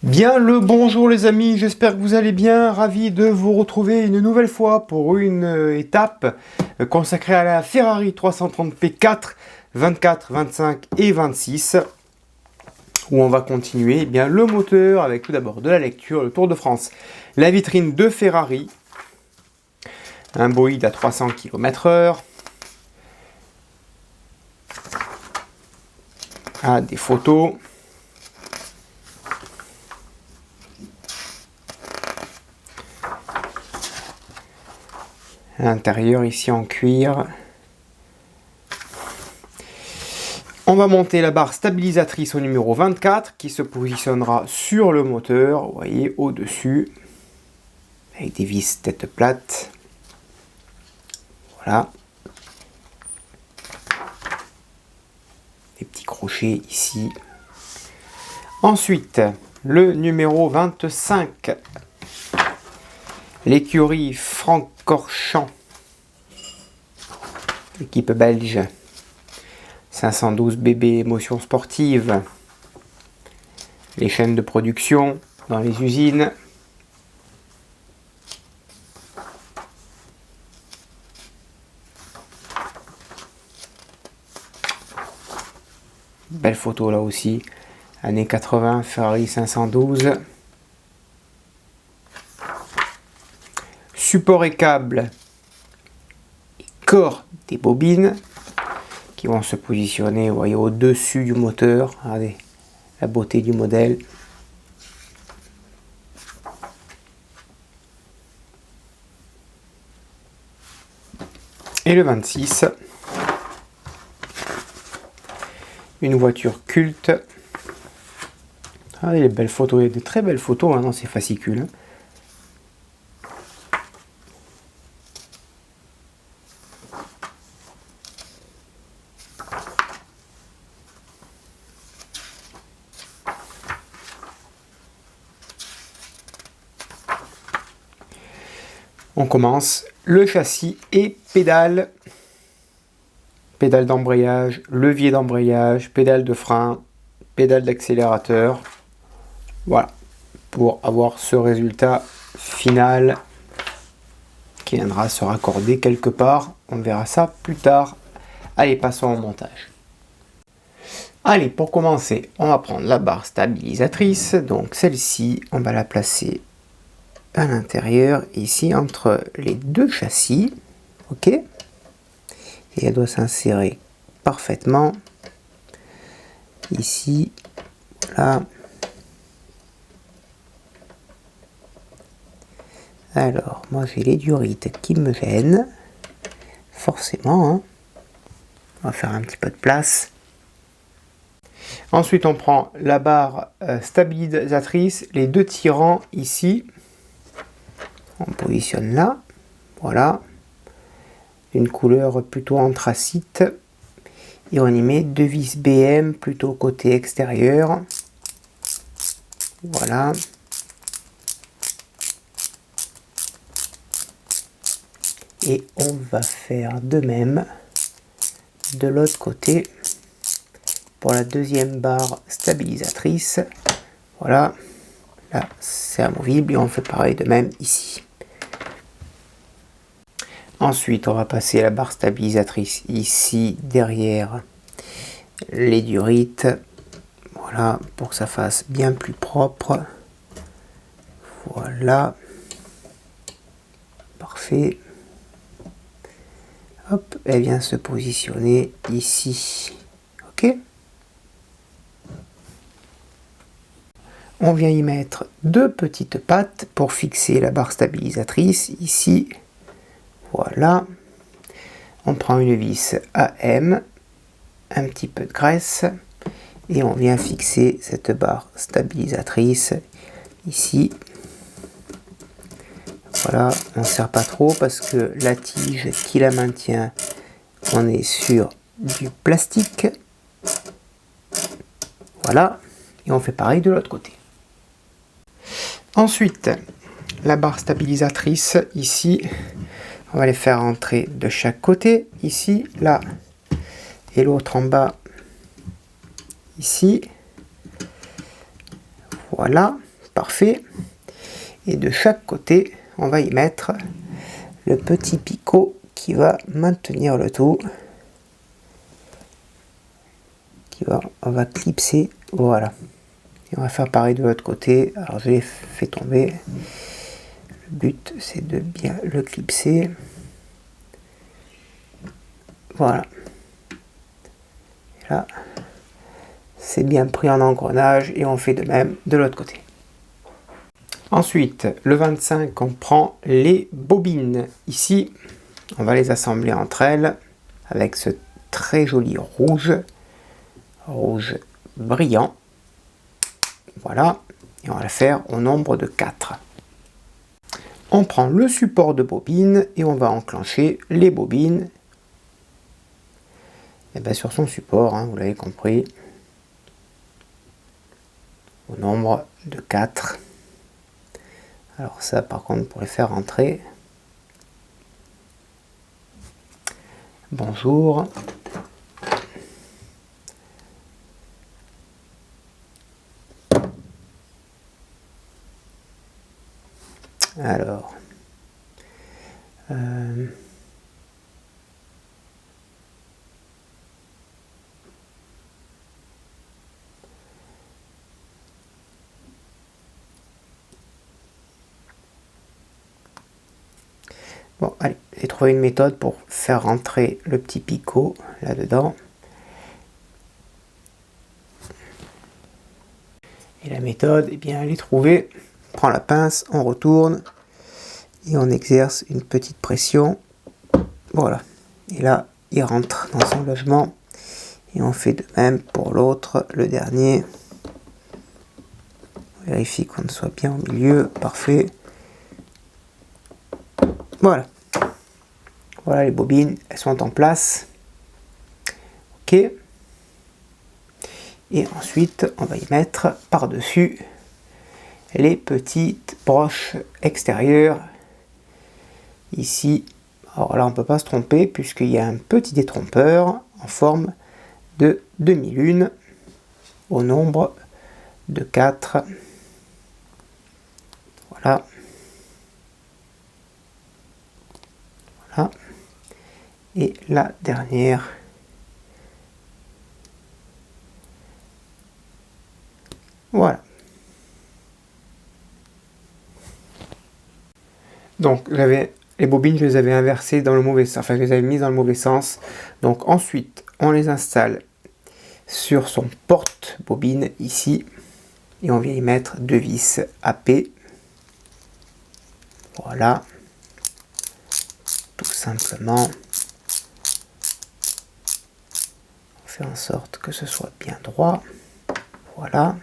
Bien le bonjour les amis, j'espère que vous allez bien, ravi de vous retrouver une nouvelle fois pour une étape consacrée à la Ferrari 330 P4, 24, 25 et 26, où on va continuer le moteur avec tout d'abord de la lecture, le Tour de France, la vitrine de Ferrari, un bolide à 300 km/h, des photos, à l'intérieur ici en cuir. On va monter la barre stabilisatrice au numéro 24 qui se positionnera sur le moteur, vous voyez, au-dessus, avec des vis tête plate. Voilà. Des petits crochets ici. Ensuite, le numéro 25. L'écurie Francorchamps, équipe belge, 512 BB émotion sportive, les chaînes de production dans les usines, belle photo là aussi, années 80, Ferrari 512. Support et câble, et corps des bobines qui vont se positionner, vous voyez, au-dessus du moteur. Regardez la beauté du modèle. Et le 26, une voiture culte. Regardez les belles photos, il y a de très belles photos dans ces fascicules. On commence le châssis et pédale. Pédale d'embrayage, levier d'embrayage, pédale de frein, pédale d'accélérateur. Voilà, pour avoir ce résultat final qui viendra se raccorder quelque part. On verra ça plus tard. Allez, passons au montage. Allez, pour commencer, on va prendre la barre stabilisatrice. Donc celle-ci, on va la placer à l'intérieur, ici, entre les deux châssis. Ok, et elle doit s'insérer parfaitement ici. Voilà. Alors, moi j'ai les durites qui me gênent, forcément, hein. On va faire un petit peu de place. Ensuite, on prend la barre stabilisatrice, les deux tirants ici. On positionne là, voilà, une couleur plutôt anthracite, et on y met deux vis BM plutôt côté extérieur, voilà, et on va faire de même de l'autre côté pour la deuxième barre stabilisatrice, voilà, là c'est amovible et on fait pareil de même ici. Ensuite, on va passer la barre stabilisatrice ici derrière les durites. Voilà, pour que ça fasse bien plus propre. Voilà. Parfait. Hop, elle vient se positionner ici. Ok. On vient y mettre deux petites pattes pour fixer la barre stabilisatrice ici. Voilà, on prend une vis AM, un petit peu de graisse, et on vient fixer cette barre stabilisatrice ici. Voilà, on ne serre pas trop parce que la tige qui la maintient, on est sur du plastique. Voilà, et on fait pareil de l'autre côté. Ensuite, la barre stabilisatrice, ici, on va les faire entrer de chaque côté, ici, là, et l'autre en bas, ici. Voilà, parfait. Et de chaque côté, on va y mettre le petit picot qui va maintenir le tout. On va clipser, voilà. Et on va faire pareil de l'autre côté. Alors je l'ai fait tomber. Le but c'est de bien le clipser. Voilà. Et là, c'est bien pris en engrenage et on fait de même de l'autre côté. Ensuite, le 25, on prend les bobines. Ici, on va les assembler entre elles avec ce très joli rouge brillant. Voilà, et on va le faire au nombre de 4. On prend le support de bobine et on va enclencher les bobines et bien sur son support, hein, vous l'avez compris, au nombre de 4. Alors ça par contre pour les faire rentrer, bonjour. Alors, bon, allez, j'ai trouvé une méthode pour faire rentrer le petit picot là-dedans. Et la méthode, eh bien, elle est trouvée. On prend la pince, on retourne et on exerce une petite pression. Voilà. Et là, il rentre dans son logement. Et on fait de même pour l'autre, le dernier. On vérifie qu'on soit bien au milieu. Parfait. Voilà. Voilà les bobines, elles sont en place. Ok. Et ensuite, on va y mettre par-dessus les petites broches extérieures. Ici, alors là, on ne peut pas se tromper puisqu'il y a un petit détrompeur en forme de demi-lune au nombre de 4. Voilà. Voilà. Et la dernière. Voilà. Donc les bobines, je les avais inversées dans le mauvais sens, enfin je les avais mises dans le mauvais sens. Donc ensuite, on les installe sur son porte-bobine ici et on vient y mettre 2 vis AP. Voilà. Tout simplement. On fait en sorte que ce soit bien droit. Voilà.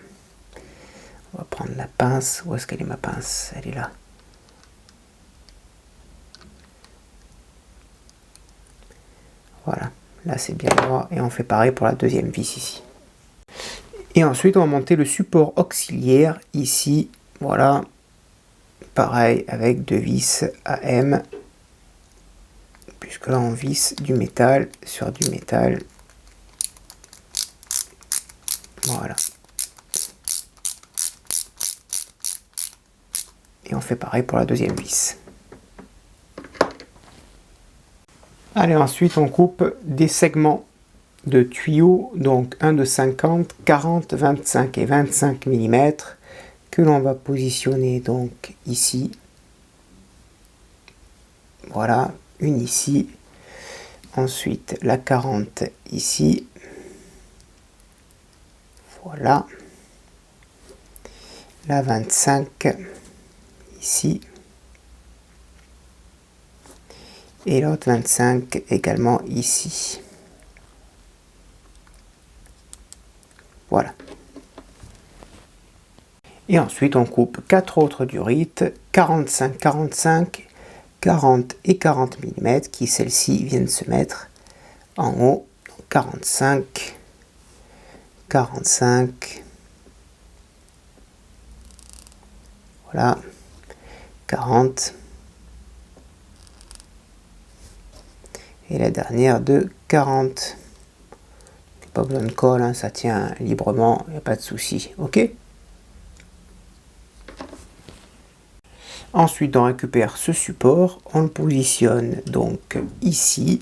On va prendre la pince. Où est-ce qu'elle est ma pince? Elle est là. Voilà. Là c'est bien droit et on fait pareil pour la deuxième vis ici. Et ensuite on va monter le support auxiliaire ici. Voilà. Pareil avec 2 vis AM. Puisque là on visse du métal sur du métal. Voilà. Et on fait pareil pour la deuxième vis. Allez, ensuite on coupe des segments de tuyaux, donc un de 50, 40, 25 et 25 mm que l'on va positionner donc ici. Voilà, une ici. Ensuite la 40 ici. Voilà. La 25 ici. Et l'autre 25 également ici. Voilà. Et ensuite, on coupe 4 autres durites, 45, 45, 40 et 40 mm, qui celles-ci viennent se mettre en haut. 45, 45, voilà, 40, et la dernière de 40. Pas besoin de colle, hein, ça tient librement, il n'y a pas de souci, ok. Ensuite, on récupère ce support, on le positionne donc ici,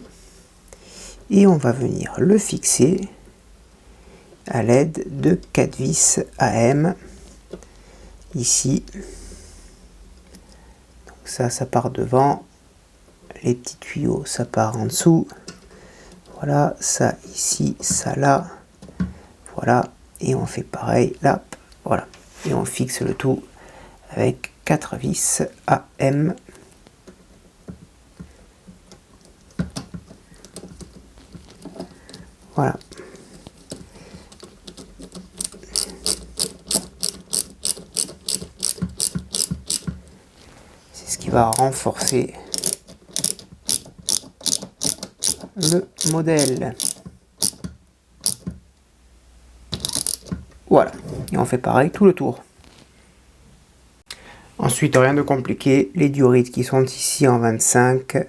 et on va venir le fixer à l'aide de 4 vis AM, ici. Donc ça part devant, les petits tuyaux, ça part en dessous. Voilà, ça ici, ça là, voilà, et on fait pareil là, voilà, et on fixe le tout avec 4 vis AM. Voilà. C'est ce qui va renforcer le modèle. Voilà, et on fait pareil tout le tour. Ensuite, rien de compliqué, les durites qui sont ici en 25,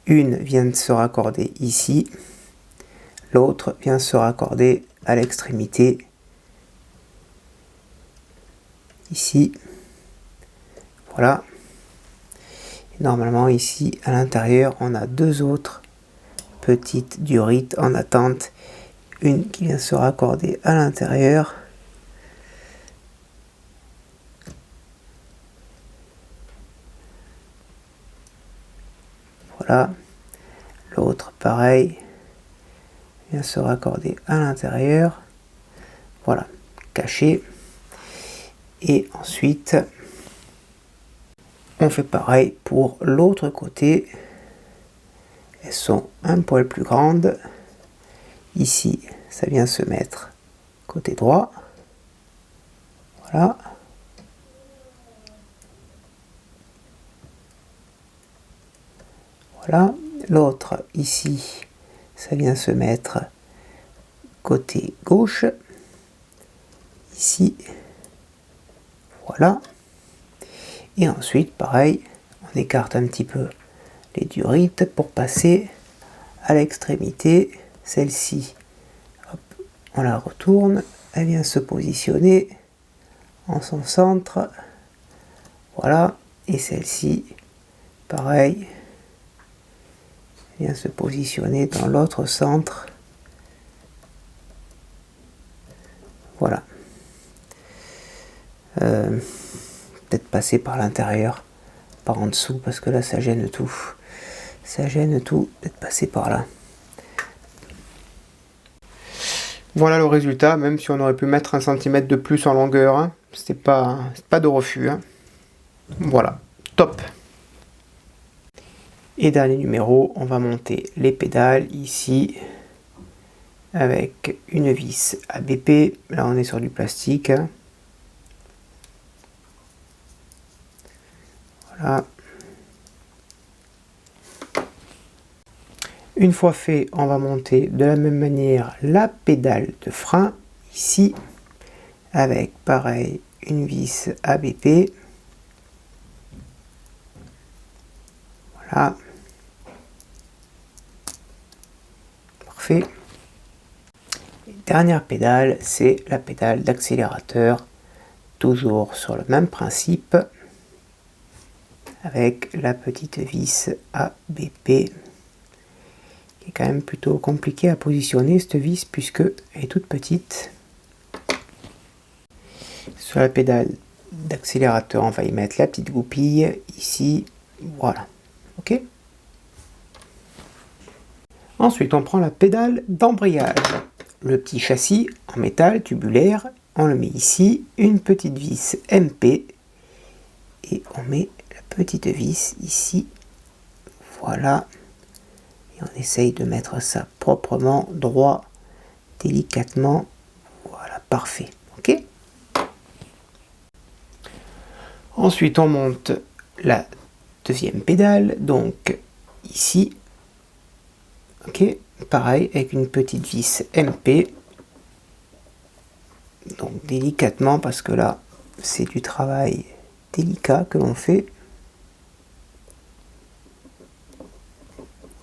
une vient de se raccorder ici, l'autre vient se raccorder à l'extrémité, ici, voilà. Et normalement ici, à l'intérieur, on a deux autres petites durites en attente, une qui vient se raccorder à l'intérieur, voilà, l'autre pareil, vient se raccorder à l'intérieur, voilà, caché, et ensuite on fait pareil pour l'autre côté, elles sont un poil plus grandes, ici ça vient se mettre côté droit, voilà, voilà, l'autre ici ça vient se mettre côté gauche, ici, voilà, et ensuite pareil, on écarte un petit peu les durites pour passer à l'extrémité, celle-ci, on la retourne, elle vient se positionner en son centre, voilà, et celle-ci, pareil, vient se positionner dans l'autre centre, voilà. Peut-être passer par l'intérieur, par en dessous, parce que là ça gêne tout. Ça gêne tout, peut-être passer par là. Voilà le résultat, même si on aurait pu mettre 1 cm de plus en longueur, hein, c'est pas de refus. Hein. Voilà, top. Et dernier numéro, on va monter les pédales ici, avec une vis ABP, là on est sur du plastique. Voilà. Une fois fait, on va monter de la même manière la pédale de frein ici, avec pareil une vis ABP. Voilà. Parfait. Et dernière pédale, c'est la pédale d'accélérateur, toujours sur le même principe, avec la petite vis ABP. Qui est quand même plutôt compliqué à positionner cette vis puisque elle est toute petite. Sur la pédale d'accélérateur, on va y mettre la petite goupille ici, voilà, ok. Ensuite, on prend la pédale d'embrayage, le petit châssis en métal tubulaire, on le met ici, une petite vis MP et on met la petite vis ici, voilà. On essaye de mettre ça proprement, droit, délicatement. Voilà, parfait. Ok. Ensuite, on monte la deuxième pédale, donc ici. Ok, pareil, avec une petite vis MP. Donc délicatement, parce que là, c'est du travail délicat que l'on fait.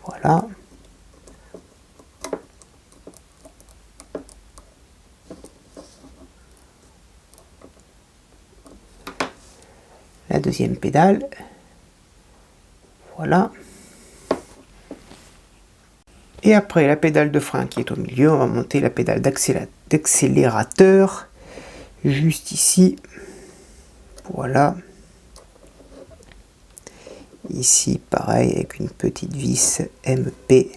Voilà. La deuxième pédale. Voilà. Et après la pédale de frein qui est au milieu, on va monter la pédale d'accélérateur juste ici. Voilà. Ici, pareil, avec une petite vis MP.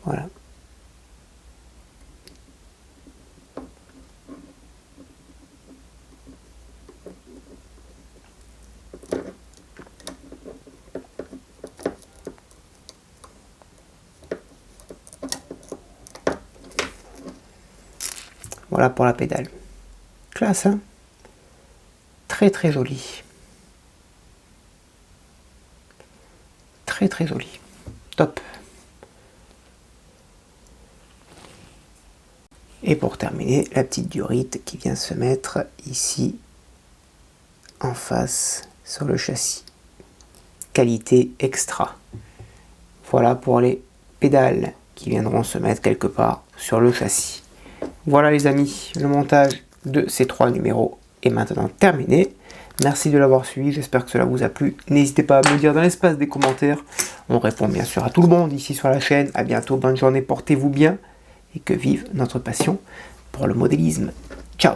Voilà. Voilà pour la pédale. Classe, hein? Très très joli. Très très joli. Top. Et pour terminer, la petite durite qui vient se mettre ici en face sur le châssis. Qualité extra. Voilà pour les pédales qui viendront se mettre quelque part sur le châssis. Voilà les amis, le montage de ces 3 numéros est maintenant terminé. Merci de l'avoir suivi, j'espère que cela vous a plu. N'hésitez pas à me dire dans l'espace des commentaires. On répond bien sûr à tout le monde ici sur la chaîne. À bientôt, bonne journée, portez-vous bien et que vive notre passion pour le modélisme. Ciao!